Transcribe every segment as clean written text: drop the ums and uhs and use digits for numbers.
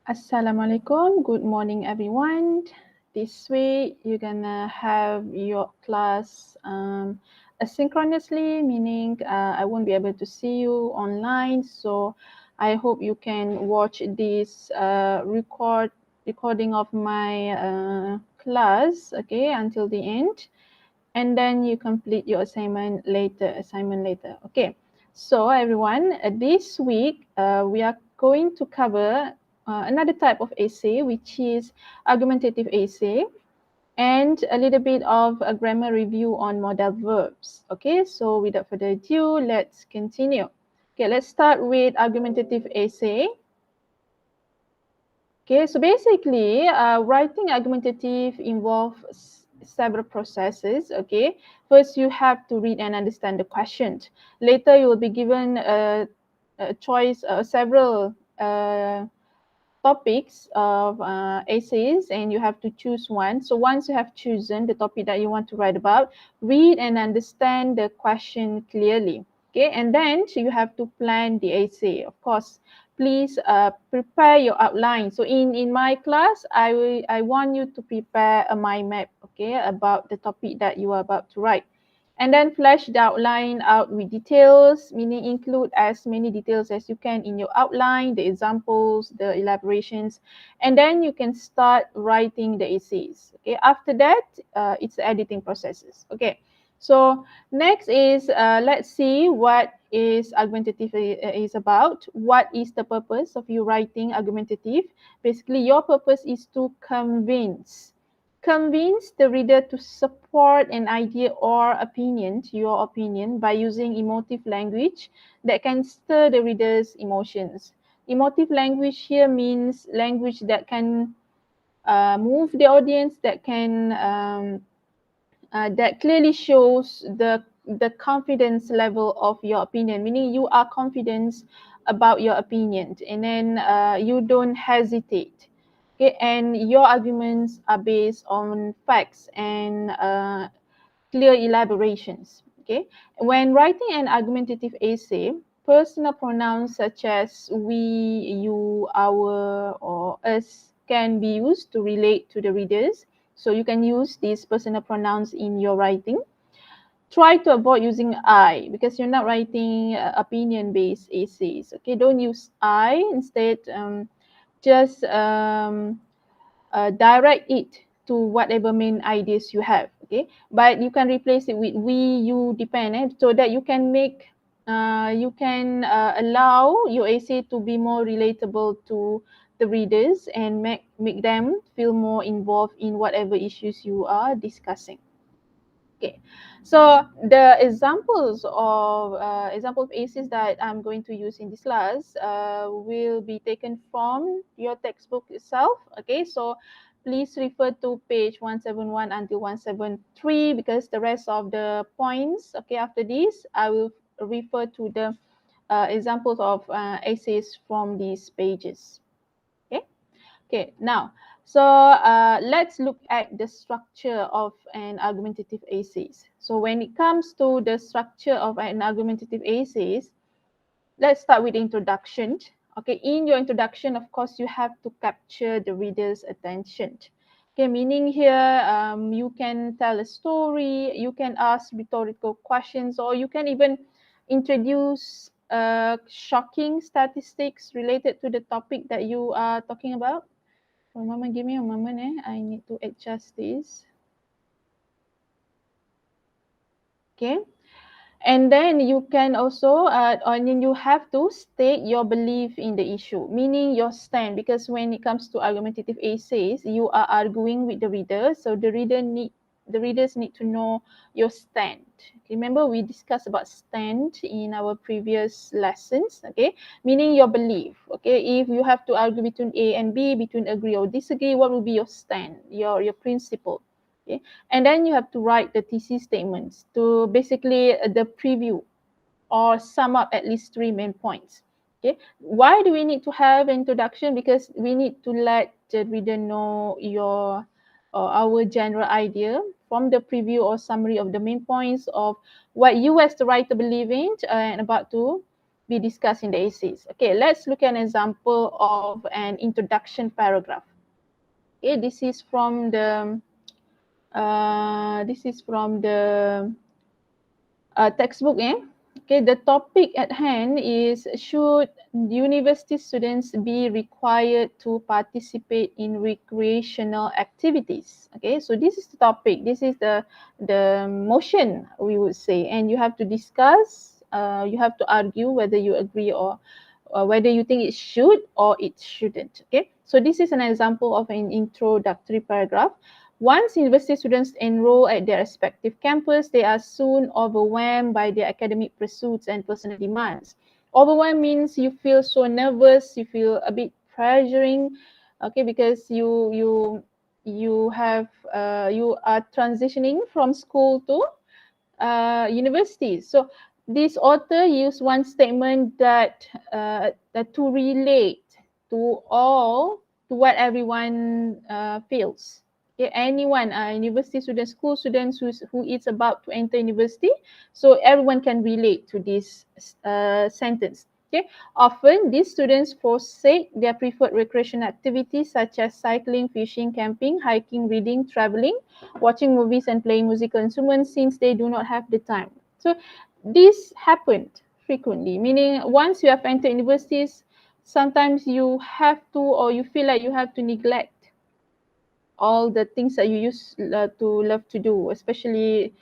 Assalamualaikum. Good morning, everyone. This week, you're gonna have your class asynchronously, meaning I won't be able to see you online. So I hope you can watch this recording of my class, okay, until the end, and then you complete your assignment later. Okay. So everyone, this week we are going to cover another type of essay, which is argumentative essay, and a little bit of a grammar review on modal verbs. Okay, so without further ado, let's continue. Okay, let's start with argumentative essay. Okay, so basically, writing argumentative involves several processes. Okay, first you have to read and understand the question. Later, you will be given a choice, several topics of essays, and you have to choose one. So once you have chosen the topic that you want to write about, read and understand the question clearly. Okay, and then you have to plan the essay. Of course, please prepare your outline. So in my class, I want you to prepare a mind map, okay, about the topic that you are about to write. And then flesh the outline out with details, meaning include as many details as you can in your outline, the examples, the elaborations, and then you can start writing the essays. Okay, after that, it's the editing processes. Okay, so next is let's see what is argumentative is about. What is the purpose of you writing argumentative? Basically, your purpose is to convince the reader to support an idea or opinion, your opinion, by using emotive language that can stir the reader's emotions. Emotive language here means language that can move the audience, that clearly shows the confidence level of your opinion, meaning you are confident about your opinion, and then you don't hesitate. Okay, and your arguments are based on facts and clear elaborations. Okay, when writing an argumentative essay, personal pronouns such as we, you, our, or us can be used to relate to the readers. So you can use these personal pronouns in your writing. Try to avoid using I because you're not writing opinion-based essays. Okay, don't use I. Instead, just direct it to whatever main ideas you have. Okay, but you can replace it with we, you, depend, so that you can allow your essay to be more relatable to the readers and make them feel more involved in whatever issues you are discussing. Okay, so the example of essays that I'm going to use in this class will be taken from your textbook itself. Okay, so please refer to page 171 until 173 because the rest of the points, okay, after this, I will refer to the examples of essays from these pages. Okay. Okay, now, so let's look at the structure of an argumentative essays. So when it comes to the structure of an argumentative essays, let's start with introduction. Okay, in your introduction, of course, you have to capture the reader's attention. Okay, meaning here you can tell a story, you can ask rhetorical questions, or you can even introduce shocking statistics related to the topic that you are talking about. For a moment, give me a moment. I need to adjust this. Okay. And then you can also, you have to state your belief in the issue, meaning your stand. Because when it comes to argumentative essays, you are arguing with the reader, so the readers need to know your stand. Remember, we discussed about stand in our previous lessons. Okay, meaning your belief. Okay, if you have to argue between A and B, between agree or disagree, what will be your stand, your principle? Okay, and then you have to write the thesis statements to basically the preview or sum up at least 3 main points. Okay, why do we need to have introduction? Because we need to let the reader know your or our general idea from the preview or summary of the main points of what you as the writer believe in and about to be discussed in the essays. Okay, let's look at an example of an introduction paragraph. Okay, this is from the textbook. Okay, the topic at hand is, should university students be required to participate in recreational activities? Okay, so this is the topic. This is the motion, we would say, and you have to discuss. You have to argue whether you agree or whether you think it should or it shouldn't. Okay, so this is an example of an introductory paragraph. Once university students enroll at their respective campus, they are soon overwhelmed by their academic pursuits and personal demands. Overwhelmed means you feel so nervous, you feel a bit pressuring, okay, because you are transitioning from school to university. So this author used one statement that to relate to what everyone feels. Okay, anyone, university students, school students who is about to enter university, so everyone can relate to this sentence. Okay, often these students forsake their preferred recreational activities such as cycling, fishing, camping, hiking, reading, traveling, watching movies and playing musical instruments since they do not have the time. So this happened frequently, meaning once you have entered universities, sometimes you have to, or you feel like you have to neglect all the things that you used to love to do, especially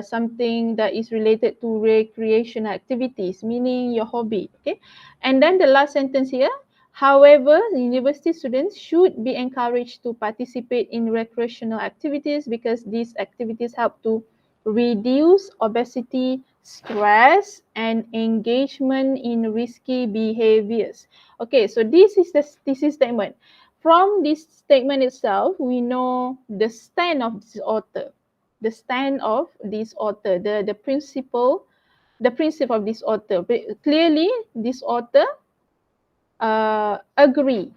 something that is related to recreational activities, meaning your hobby. Okay, and then the last sentence here. However, university students should be encouraged to participate in recreational activities because these activities help to reduce obesity, stress, and engagement in risky behaviors. Okay, so this is the thesis statement. From this statement itself, we know the stand of this author, the principle of this author. Clearly, this author agree,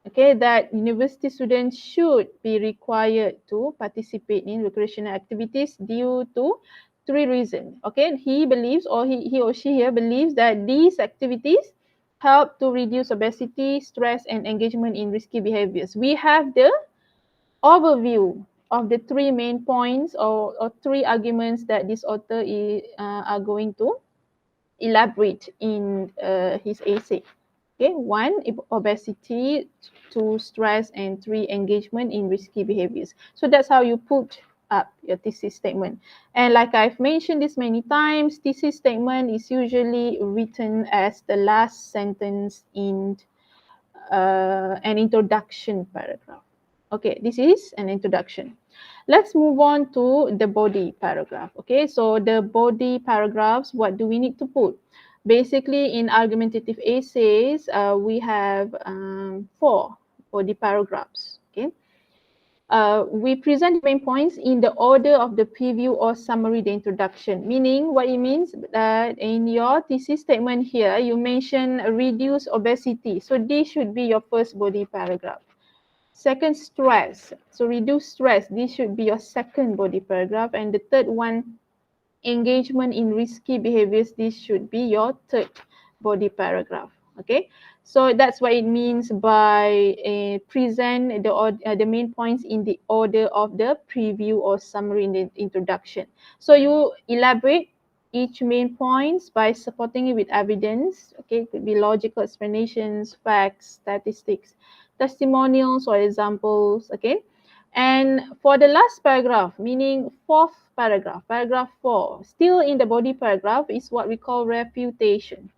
okay, that university students should be required to participate in recreational activities due to three reasons. Okay, he believes, or he or she here believes, that these activities help to reduce obesity, stress, and engagement in risky behaviors. We have the overview of the three main points, or three arguments that this author are going to elaborate in his essay. Okay, one, obesity, two, stress, and three, engagement in risky behaviors. So that's how you put up your thesis statement. And like I've mentioned this many times, thesis statement is usually written as the last sentence in an introduction paragraph. Okay, this is an introduction. Let's move on to the body paragraph. Okay, so the body paragraphs, what do we need to put? Basically, in argumentative essays, we have 4 body paragraphs. Okay, we present the main points in the order of the preview or summary, the introduction. Meaning, what it means that in your thesis statement here, you mention reduce obesity. So this should be your first body paragraph. Second, stress. So reduce stress. This should be your second body paragraph. And the third one, engagement in risky behaviors. This should be your third body paragraph. Okay, so that's what it means by present the main points in the order of the preview or summary in the introduction. So you elaborate each main points by supporting it with evidence. Okay, it could be logical explanations, facts, statistics, testimonials, or examples. Okay, and for the last paragraph, meaning fourth paragraph, paragraph 4, still in the body paragraph, is what we call refutation.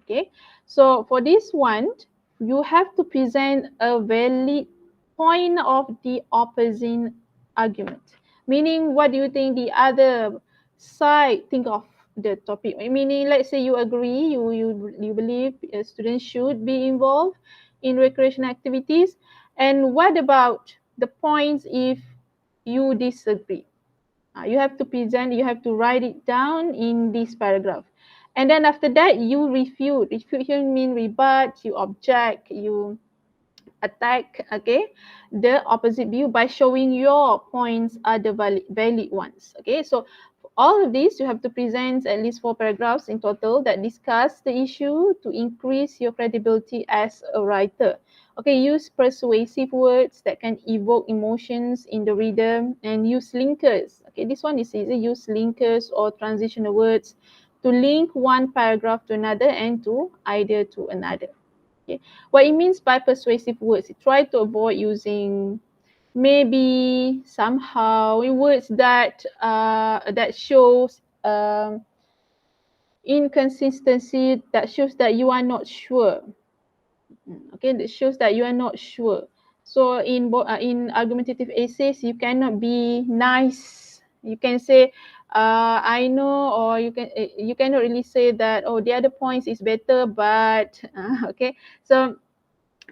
Okay, so for this one, you have to present a valid point of the opposing argument. Meaning, what do you think the other side think of the topic? Meaning, let's say you agree, you believe students should be involved in recreation activities. And what about the points if you disagree? You have to present, you have to write it down in this paragraph. And then after that, you refute. Refutation means rebut, you object, you attack, okay, the opposite view by showing your points are the valid ones. Okay, so all of these, you have to present at least 4 paragraphs in total that discuss the issue to increase your credibility as a writer. Okay, use persuasive words that can evoke emotions in the reader, and use linkers. Okay, this one is easy. Use linkers or transitional words to link one paragraph to another and to idea to another. Okay, what it means by persuasive words, try to avoid using maybe, somehow, in words that shows inconsistency, that shows that you are not sure. Okay, that shows that you are not sure. So in argumentative essays, you cannot be nice. You can say, I know, or you cannot really say that, oh, the other points is better, but okay. So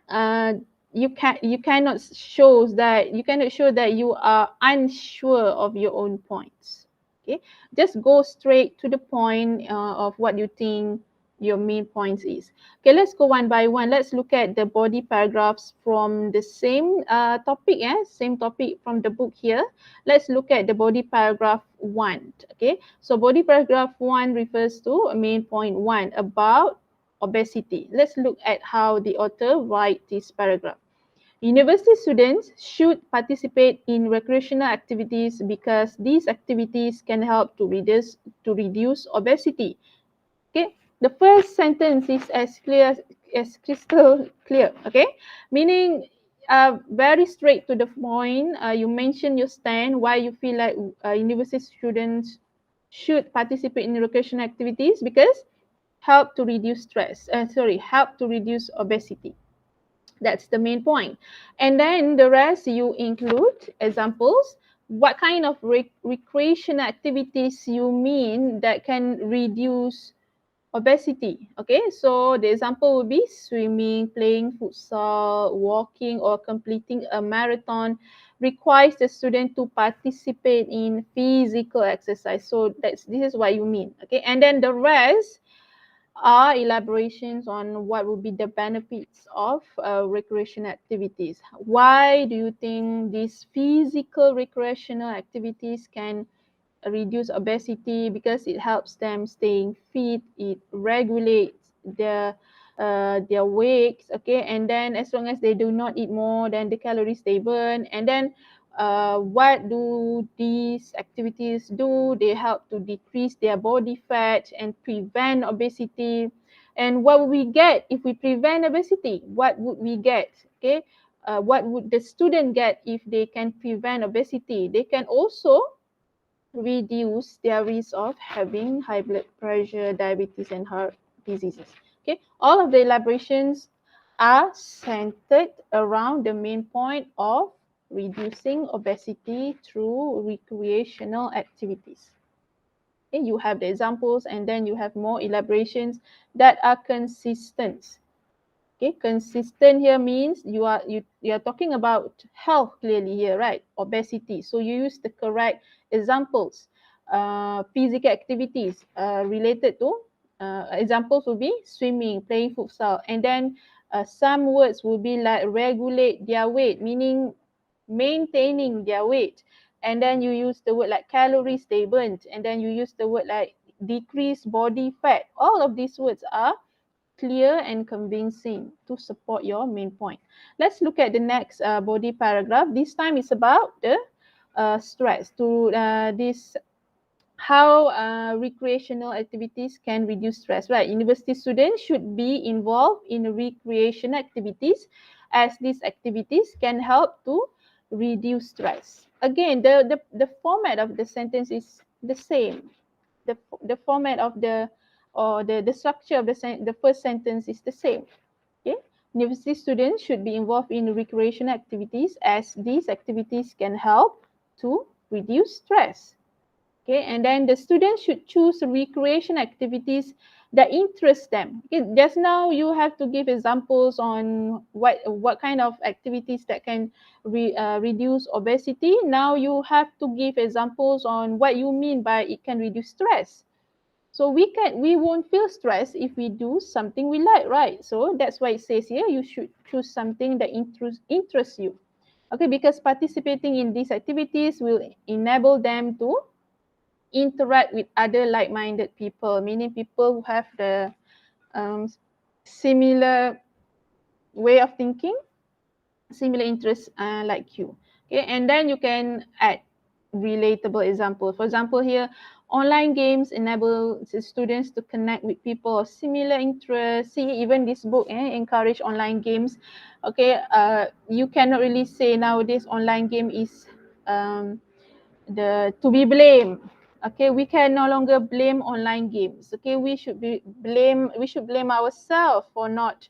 uh, you cannot show that you are unsure of your own points. Okay, just go straight to the point of what you think your main points is. Okay, let's go one by one. Let's look at the body paragraphs from the same topic. Same topic from the book here. Let's look at the body paragraph 1. Okay, so body paragraph 1 refers to main point 1 about obesity. Let's look at how the author writes this paragraph. University students should participate in recreational activities because these activities can help to reduce obesity. Okay, the first sentence is as clear as crystal clear. Okay, meaning very straight to the point. You mention your stand, why you feel like university students should participate in recreational activities because help to reduce help to reduce obesity. That's the main point. And then the rest you include examples. What kind of recreational activities you mean that can reduce obesity? Okay, so the example would be swimming, playing futsal, walking, or completing a marathon requires the student to participate in physical exercise. So this is what you mean. Okay, and then the rest are elaborations on what would be the benefits of recreational activities. Why do you think these physical recreational activities can reduce obesity? Because it helps them staying fit, it regulates their weight, okay, and then as long as they do not eat more than the calories they burn. And then what do these activities do? They help to decrease their body fat and prevent obesity. And what would we get if we prevent obesity? What would we get? Okay, what would the student get if they can prevent obesity? They can also reduce their risk of having high blood pressure, diabetes, and heart diseases. Okay, all of the elaborations are centered around the main point of reducing obesity through recreational activities. Okay, you have the examples, and then you have more elaborations that are consistent. Okay, consistent here means you are talking about health clearly here, right? Obesity. So you use the correct examples. Physical activities related to examples will be swimming, playing futsal, and then some words will be like regulate their weight, meaning maintaining their weight. And then you use the word like calories they burnt, and then you use the word like decrease body fat. All of these words are clear and convincing to support your main point. Let's look at the next body paragraph. This time it's about the stress. How recreational activities can reduce stress, right? University students should be involved in recreational activities as these activities can help to reduce stress. Again, the format of the sentence is the same. The format of the structure of the first sentence is the same. Okay, university students should be involved in recreational activities as these activities can help to reduce stress. Okay, and then the students should choose recreation activities that interest them. Okay, just now you have to give examples on what kind of activities that can reduce obesity. Now you have to give examples on what you mean by it can reduce stress. So we won't feel stressed if we do something we like, right? So that's why it says here you should choose something that interests you. Okay, because participating in these activities will enable them to interact with other like-minded people, meaning people who have the similar way of thinking, similar interests like you. Okay, and then you can add relatable example. For example, here, online games enable the students to connect with people of similar interests. See, even this book encourage online games. Okay, you cannot really say nowadays online game is the to be blamed. Okay, we can no longer blame online games. Okay, we should blame ourselves for not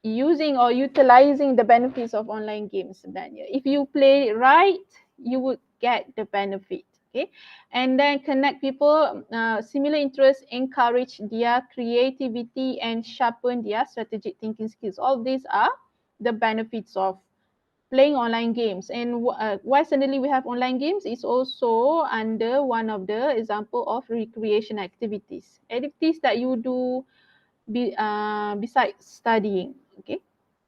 using or utilizing the benefits of online games sebenarnya. If you play it right, you would get the benefit. Okay, and then connect people, similar interests, encourage their creativity and sharpen their strategic thinking skills. All these are the benefits of playing online games. And why suddenly we have online games is also under one of the example of recreation activities. Activities that you do besides studying. Okay,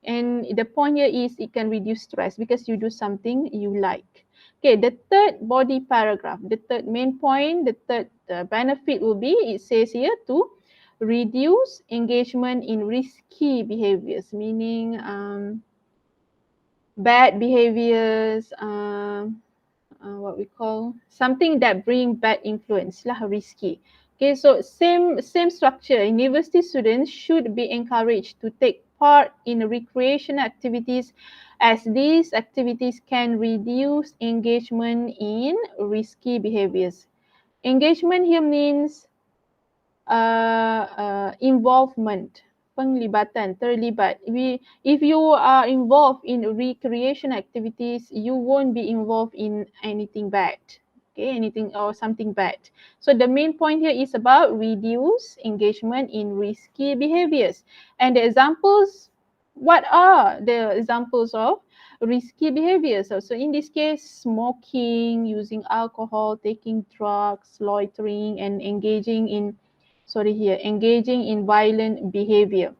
and the point here is it can reduce stress because you do something you like. Okay, the third body paragraph, the third main point, the third benefit will be, it says here, to reduce engagement in risky behaviors, meaning bad behaviors, what we call something that bring bad influence lah, risky. Okay, so same structure. University students should be encouraged to take part in recreation activities, as these activities can reduce engagement in risky behaviors. Engagement here means involvement, penglibatan, terlibat. If you are involved in recreation activities, you won't be involved in anything bad. Okay, anything or something bad. So the main point here is about reduce engagement in risky behaviors. And the examples, what are the examples of risky behaviors? So in this case, smoking, using alcohol, taking drugs, loitering, and engaging in violent behavior.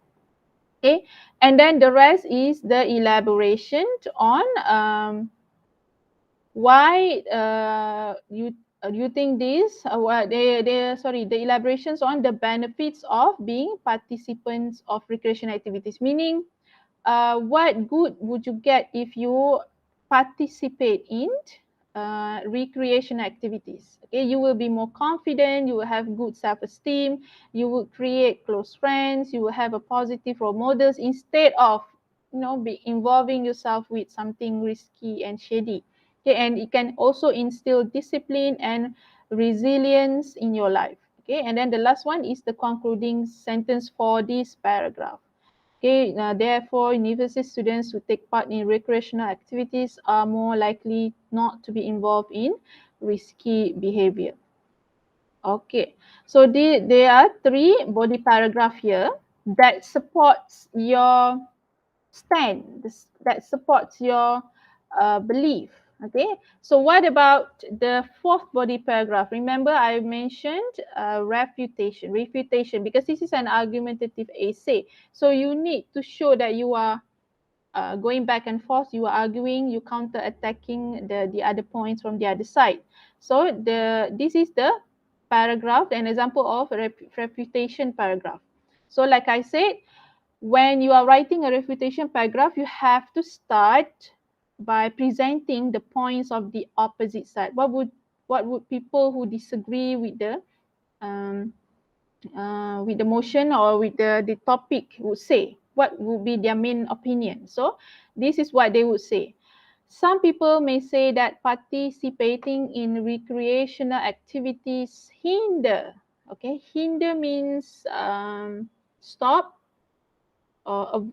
Okay, and then the rest is the elaboration on why you think this, the elaborations on the benefits of being participants of recreation activities, meaning what good would you get if you participate in recreation activities? Okay, you will be more confident, you will have good self-esteem, you will create close friends, you will have a positive role models instead of be involving yourself with something risky and shady. Okay, and it can also instill discipline and resilience in your life. Okay, and then the last one is the concluding sentence for this paragraph. Okay, therefore, university students who take part in recreational activities are more likely not to be involved in risky behavior. Okay, so there are three body paragraph here that supports your stand, that supports your belief. Okay, so what about the fourth body paragraph? Remember, I mentioned refutation, because this is an argumentative essay. So you need to show that you are going back and forth, you are arguing, you counter-attacking the other points from the other side. So this is the paragraph, an example of refutation paragraph. So like I said, when you are writing a refutation paragraph, you have to start by presenting the points of the opposite side. What would people who disagree with the motion or with the topic would say? What would be their main opinion? So this is what they would say. Some people may say that participating in recreational activities hinder. Okay, hinder means stop or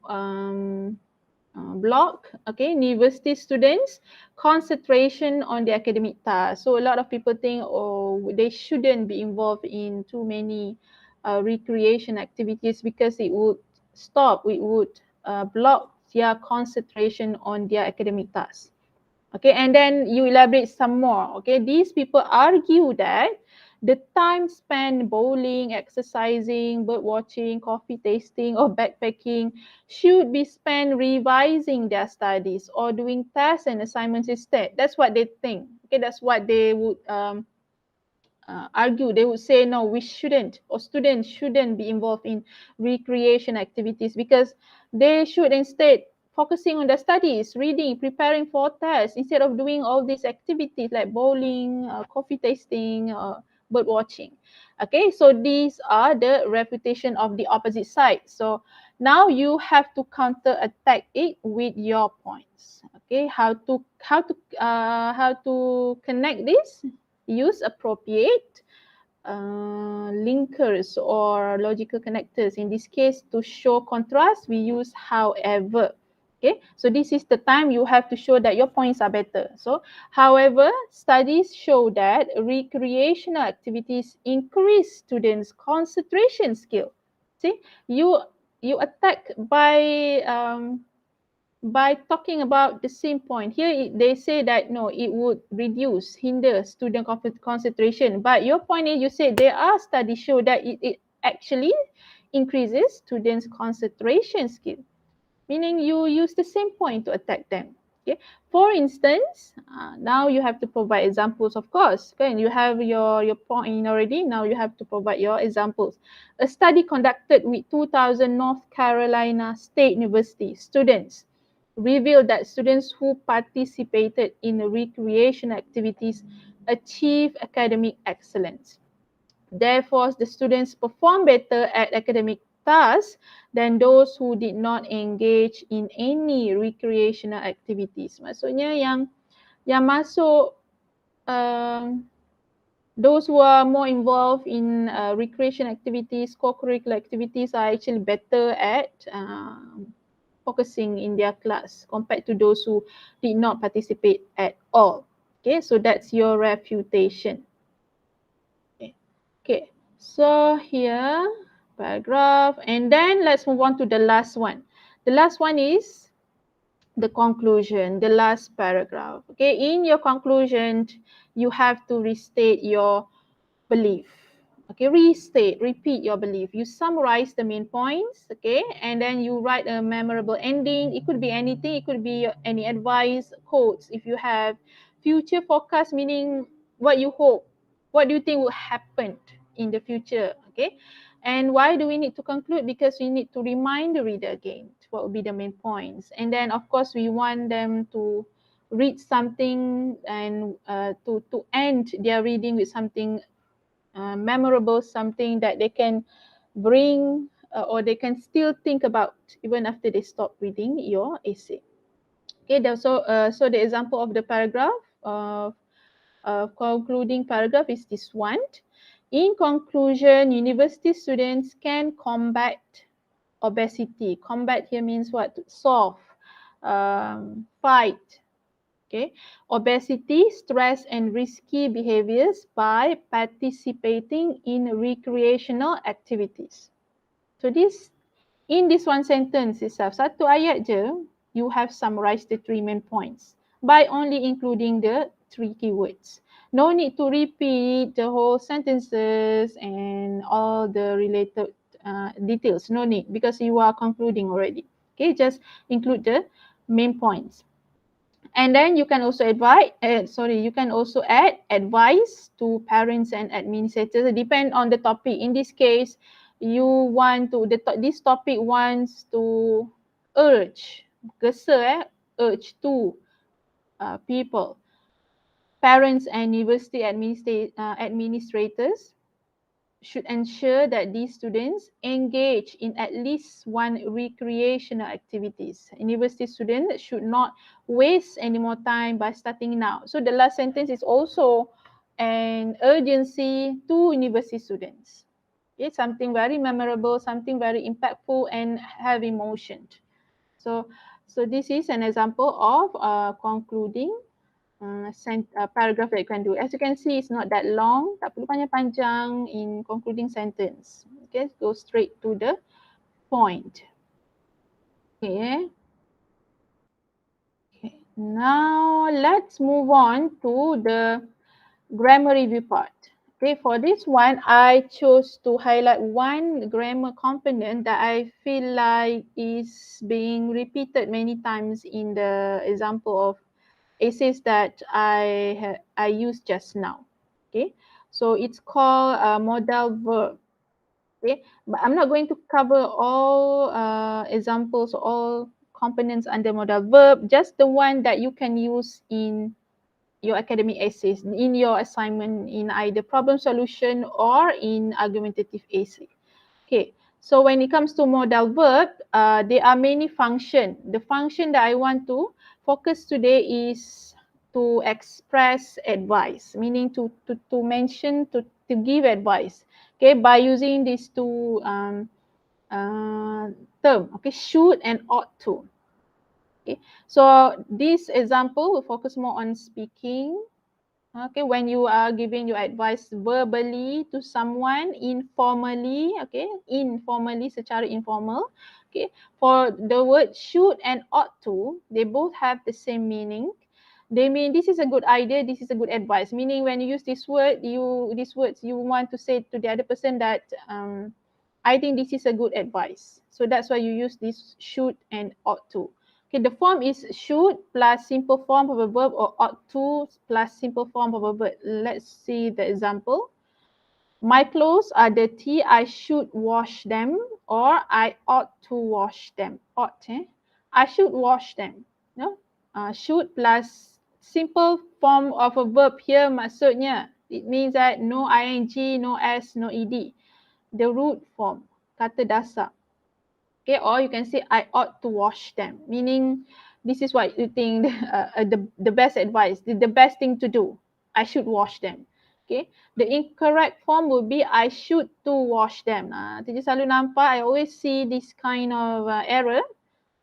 block, okay, university students concentration on the academic task. So a lot of people think, oh, they shouldn't be involved in too many recreation activities because it would block their concentration on their academic tasks. Okay, and then you elaborate some more. Okay, these people argue that the time spent bowling, exercising, bird watching, coffee tasting, or backpacking should be spent revising their studies or doing tests and assignments instead. That's what they think. Okay, that's what they would argue. They would say, no, we shouldn't, or students shouldn't be involved in recreation activities because they should instead focusing on their studies, reading, preparing for tests, instead of doing all these activities like bowling, coffee tasting, bird watching. Okay, so these are the refutation of the opposite side. So now you have to counter attack it with your points. Okay, how to connect this? Use appropriate linkers or logical connectors. In this case, to show contrast, we use however. Okay, so this is the time you have to show that your points are better. So, however, studies show that recreational activities increase students' concentration skill. See, you attack by talking about the same point. Here they say that no, it would hinder student concentration. But your point is, you say there are studies show that it actually increases students' concentration skill, meaning you use the same point to attack them. Okay. For instance, now you have to provide examples, of course. Okay, you have your point already. Now you have to provide your examples. A study conducted with 2,000 North Carolina State University students revealed that students who participated in recreation activities achieve academic excellence. Therefore, the students perform better at academic tasks than those who did not engage in any recreational activities. Maksudnya yang masuk those who are more involved in recreation activities, co-curricular activities are actually better at focusing in their class compared to those who did not participate at all. Okay, so that's your refutation. Okay, so here, paragraph, and then let's move on to the last one. The last one is the conclusion, the last paragraph. Okay, in your conclusion, you have to restate your belief. Okay, repeat your belief. You summarize the main points, okay, and then you write a memorable ending. It could be anything. It could be any advice, quotes. If you have future forecast, meaning what you hope, what do you think will happen in the future, okay? And why do we need to conclude? Because we need to remind the reader again what will be the main points. And then, of course, we want them to read something and to end their reading with something memorable, something that they can bring or they can still think about even after they stop reading your essay. Okay, so the example of the paragraph of concluding paragraph is this one. In conclusion, university students can combat obesity. Combat here means what? Solve, fight, okay, obesity, stress, and risky behaviors by participating in recreational activities. So in this one sentence itself, satu ayat je, you have summarized the three main points by only including the three keywords. No need to repeat the whole sentences and all the related details. No need, because you are concluding already. Okay, just include the main points. And then you can also you can also add advice to parents and administrators. Depend on the topic. In this case, you want to this topic wants to urge to people, parents and university administrators should ensure that these students engage in at least one recreational activities. University students should not waste any more time by starting now. So the last sentence is also an urgency to university students. It's something very memorable, something very impactful and have emotion. So this is an example of concluding paragraph that you can do. As you can see, it's not that long. Tak perlu panjang-panjang in concluding sentence. Okay, go straight to the point. Okay. Okay. Now let's move on to the grammar review part. Okay, for this one, I chose to highlight one grammar component that I feel like is being repeated many times in the example of essays that I used just now. Okay, So it's called modal verb. Okay, but I'm not going to cover all examples, all components under modal verb, just the one that you can use in your academic essays, in your assignment, in either problem solution or in argumentative essay. Okay, so when it comes to modal verb, there are many functions. The function that I want to focus today is to express advice, meaning to mention, to give advice. Okay, by using these two term, okay, should and ought to. Okay, so this example will focus more on speaking. Okay, when you are giving your advice verbally to someone informally, okay, informally, secara informal, okay, for the word should and ought to, they both have the same meaning. They mean this is a good idea, this is a good advice. Meaning when you use this word, these words you want to say to the other person that I think this is a good advice. So that's why you use this should and ought to. Okay, the form is should plus simple form of a verb or ought to plus simple form of a verb. Let's see the example. My clothes are dirty. I should wash them, or I ought to wash them. Ought, I should wash them. No? Should plus simple form of a verb here maksudnya. It means that no ing, no s, no ed. The root form, kata dasar. Okay, or you can say I ought to wash them, meaning this is what you think the best advice, the best thing to do. I should wash them. Okay, the incorrect form would be I should to wash them. Teacher selalu nampak, I always see this kind of error.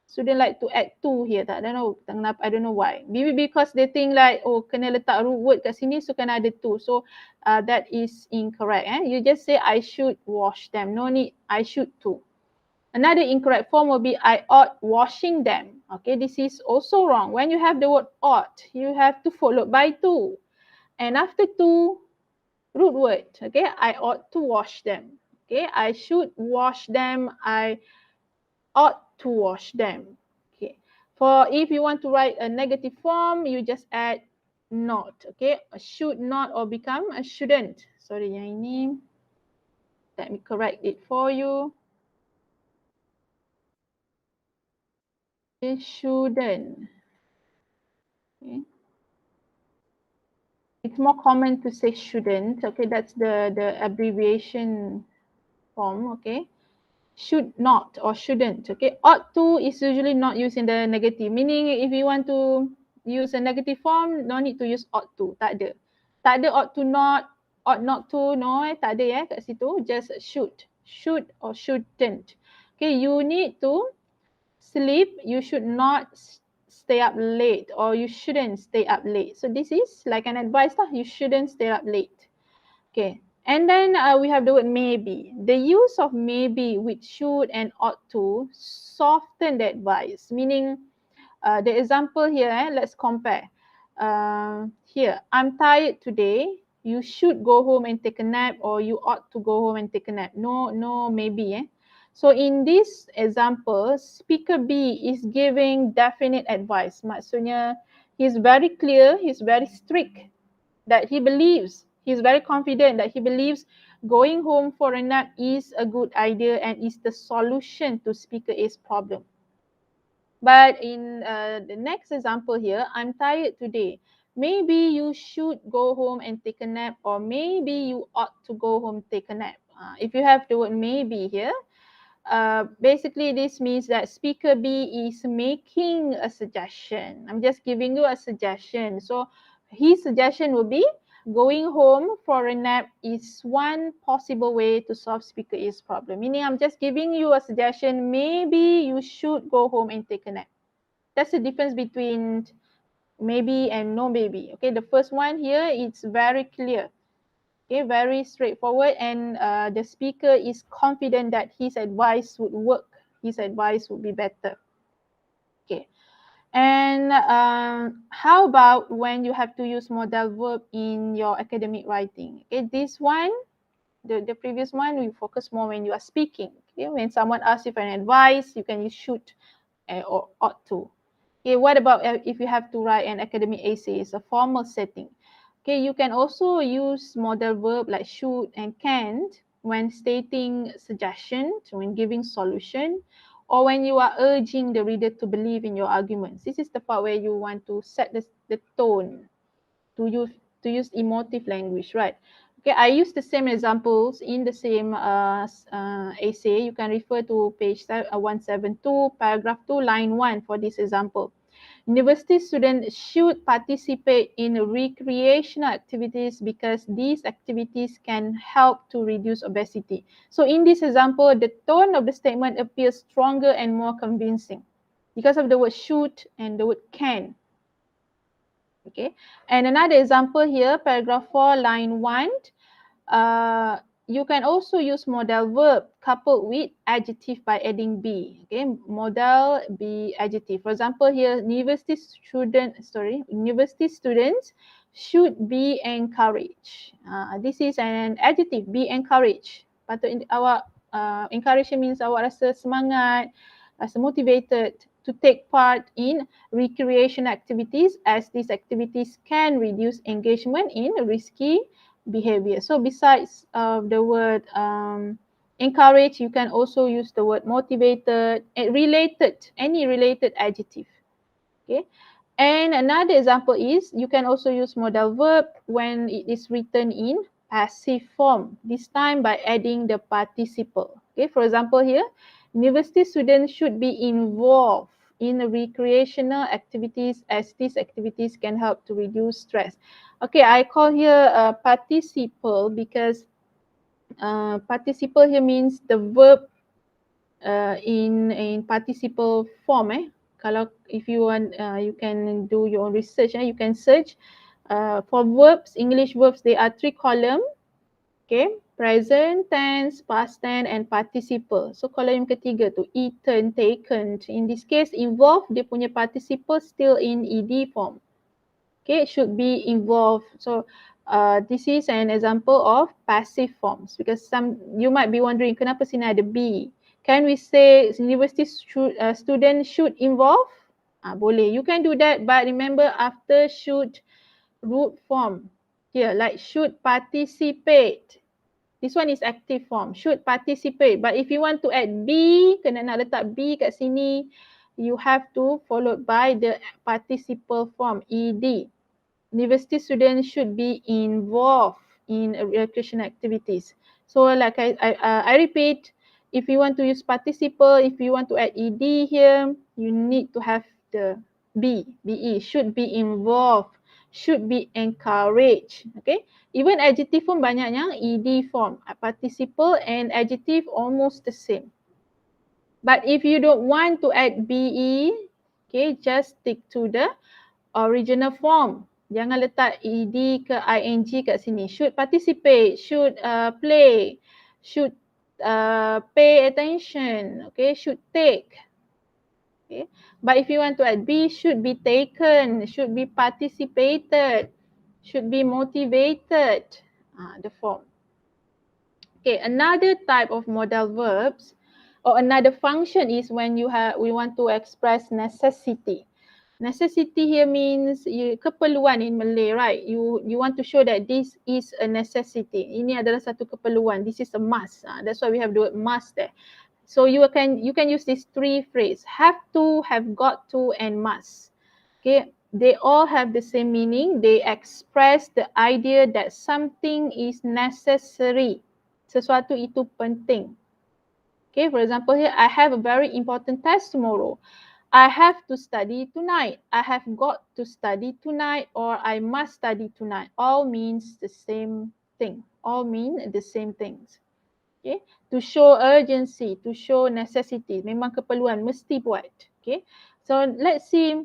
Student like to add to here, tak know kenapa, I don't know why. Maybe because they think like, oh, kena letak root word kat sini, so kena ada to. So that is incorrect. You just say I should wash them. No need I should to. Another incorrect form will be I ought washing them. Okay, this is also wrong. When you have the word ought, you have to follow by to. And after to, root word. Okay, I ought to wash them. Okay, I should wash them. I ought to wash them. Okay, for if you want to write a negative form, you just add not. Okay, a should not or become a shouldn't. Sorry, yang ini. Let me correct it for you. It shouldn't. Okay. It's more common to say shouldn't. Okay, that's the abbreviation form. Okay, should not or shouldn't. Okay, ought to is usually not used in the negative. Meaning, if you want to use a negative form, no need to use ought to. Tak ada. Tak ada ought to not, ought not to. No, tak ada kat situ. Just should or shouldn't. Okay, you need to sleep. You should not stay up late, or you shouldn't stay up late. So this is like an advice lah. You shouldn't stay up late. Okay. And then we have the word maybe. The use of maybe with should and ought to soften the advice. Meaning the example here, let's compare. Here, I'm tired today. You should go home and take a nap, or you ought to go home and take a nap. No maybe. So in this example, speaker B is giving definite advice. Maksudnya, he's very clear, he's very strict that he believes, he's very confident that he believes going home for a nap is a good idea and is the solution to speaker A's problem. But in the next example here, I'm tired today. Maybe you should go home and take a nap, or maybe you ought to go home and take a nap. If you have the word maybe here, basically this means that speaker B is making a suggestion. I'm just giving you a suggestion. So his suggestion will be going home for a nap is one possible way to solve speaker A's problem. Meaning I'm just giving you a suggestion. Maybe you should go home and take a nap. That's the difference between maybe and no maybe. Okay, the first one here, it's very clear. Okay, very straightforward, and the speaker is confident that his advice would work. His advice would be better. Okay, and how about when you have to use modal verb in your academic writing? Okay, this one, the previous one, we focus more when you are speaking. Okay, when someone asks you for an advice, you can use should or ought to. Okay, what about if you have to write an academic essay? It's a formal setting. Okay, you can also use modal verb like should and can't when stating suggestions, when giving solution, or when you are urging the reader to believe in your arguments. This is the part where you want to set the tone to use emotive language, right? Okay, I use the same examples in the same essay. You can refer to page 172, paragraph 2, line 1 for this example. University students should participate in recreational activities because these activities can help to reduce obesity. So in this example, the tone of the statement appears stronger and more convincing because of the word should and the word can. Okay, and another example here, paragraph 4, line 1. You can also use modal verb coupled with adjective by adding be. Okay, modal be adjective. For example, here university students should be encouraged. This is an adjective, be encouraged. Patut awak encourage means awak rasa semangat, rasa motivated to take part in recreation activities, as these activities can reduce engagement in risky behavior. So besides the word encourage, you can also use the word motivated and related, any related adjective. Okay. And another example is you can also use modal verb when it is written in passive form, this time by adding the participle. Okay, for example here, university students should be involved in recreational activities as these activities can help to reduce stress. Okay, I call here a participle because participle here means the verb in participle form. Kalau if you want, you can do your own research. You can search for verbs, English verbs. There are 3 columns. Okay, present tense, past tense, and participle. So kolom yang ketiga tu, eaten, taken. In this case, involved, dia punya participle still in ed form. Okay, it should be involved. So this is an example of passive forms because you might be wondering kenapa sini ada be. Can we say university student should involve? Boleh. You can do that, but remember after should root form. Here, like should participate. This one is active form. Should participate. But if you want to add be, kena nak letak be kat sini, you have to followed by the participle form, ed. University students should be involved in recreation activities. So like I repeat, if you want to use participle, if you want to add ed here, you need to have the be, should be involved, should be encouraged. Okay, even adjective form banyaknya ed form, participle and adjective almost the same. But if you don't want to add be, okay, just stick to the original form. Jangan letak ed ke ing kat sini. Should participate, should play, should pay attention, okay, should take. Okay. But if you want to add be, should be taken, should be participated, should be motivated, the form. Okay, another type of modal verbs or another function is when we want to express necessity. Necessity here means keperluan in Malay, right? You want to show that this is a necessity. Ini adalah satu keperluan. This is a must. That's why we have the word must there. So you can use these 3 phrases: have to, have got to, and must. Okay, they all have the same meaning. They express the idea that something is necessary. Sesuatu itu penting. Okay, for example here, I have a very important test tomorrow. I have to study tonight. I have got to study tonight, or I must study tonight. All means the same thing. All mean the same things. Okay. To show urgency, to show necessity. Memang keperluan, mesti buat. Okay. So let's see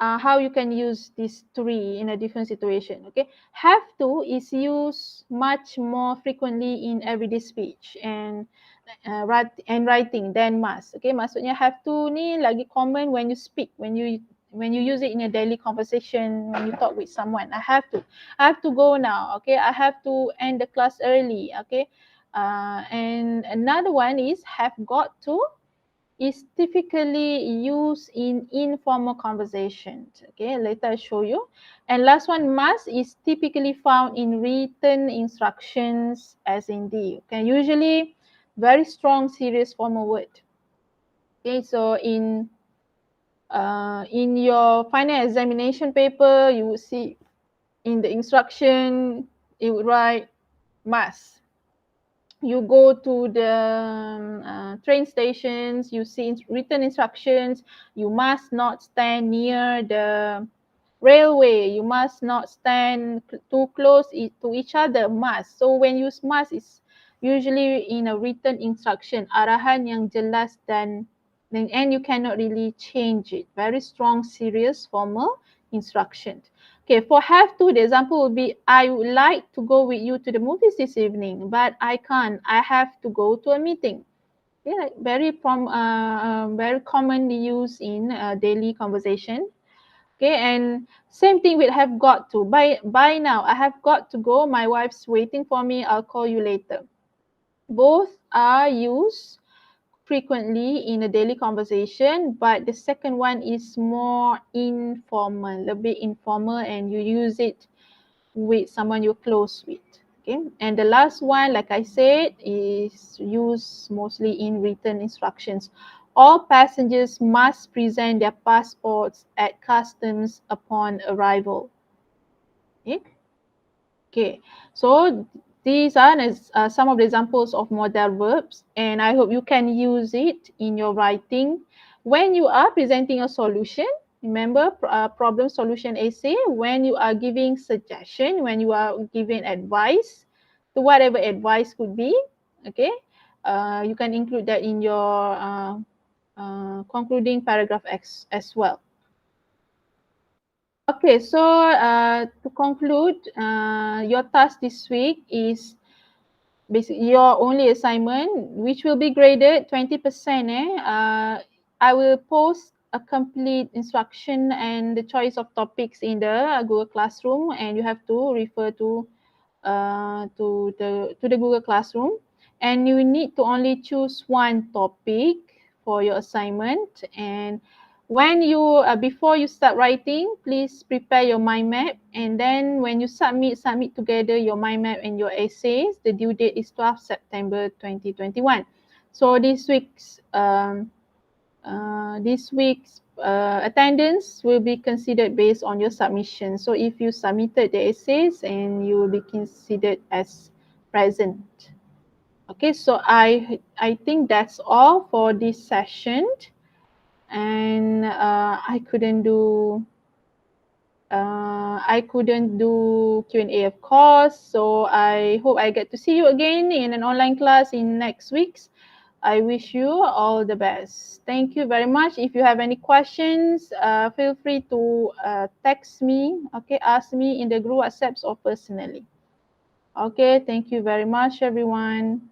how you can use these 3 in a different situation. Okay. Have to is used much more frequently in everyday speech and writing than must. Okay, maksudnya have to ni lagi common when you speak, when you use it in a daily conversation, when you talk with someone. I have to go now. Okay, I have to end the class early. Okay, and another one is have got to. is typically used in informal conversations. Okay, later I show you. And last one, must is typically found in written instructions as in the. Okay, usually very strong serious formal word. Okay, so in your final examination paper, you would see in the instruction, it would write must. You go to the train stations, you see written instructions, you must not stand near the railway, you must not stand too close to each other, must. So when you use must, it's usually in a written instruction, arahan yang jelas and you cannot really change it. Very strong, serious, formal instruction. Okay, for have to, the example would be, I would like to go with you to the movies this evening, but I can't. I have to go to a meeting. Yeah, very very commonly used in daily conversation. Okay, and same thing with have got to. By now, I have got to go. My wife's waiting for me. I'll call you later. Both are used frequently in a daily conversation, but the second one is more informal, a bit informal, and you use it with someone you're close with. Okay, and the last one, like I said, is used mostly in written instructions. All passengers must present their passports at customs upon arrival. Okay. Okay, so these are some of the examples of modal verbs, and I hope you can use it in your writing. When you are presenting a solution, remember problem solution essay, when you are giving suggestion, when you are giving advice, to whatever advice could be, okay, you can include that in your concluding paragraph as well. Okay, so to conclude, your task this week is basically your only assignment, which will be graded 20%. I will post a complete instruction and the choice of topics in the Google Classroom, and you have to refer to the Google Classroom, and you need to only choose one topic for your assignment. And when you before you start writing, please prepare your mind map, and then when you submit together your mind map and your essays. The due date is 12 September 2021. So this week's attendance will be considered based on your submission. So if you submitted the essays, and you will be considered as present. Okay, so I think that's all for this session, and I couldn't do Q&A, of course. So I hope I get to see you again in an online class in next week's. I wish you all the best. Thank you very much. If you have any questions, feel free to text me, okay, ask me in the group WhatsApps or personally. Okay, thank you very much, everyone.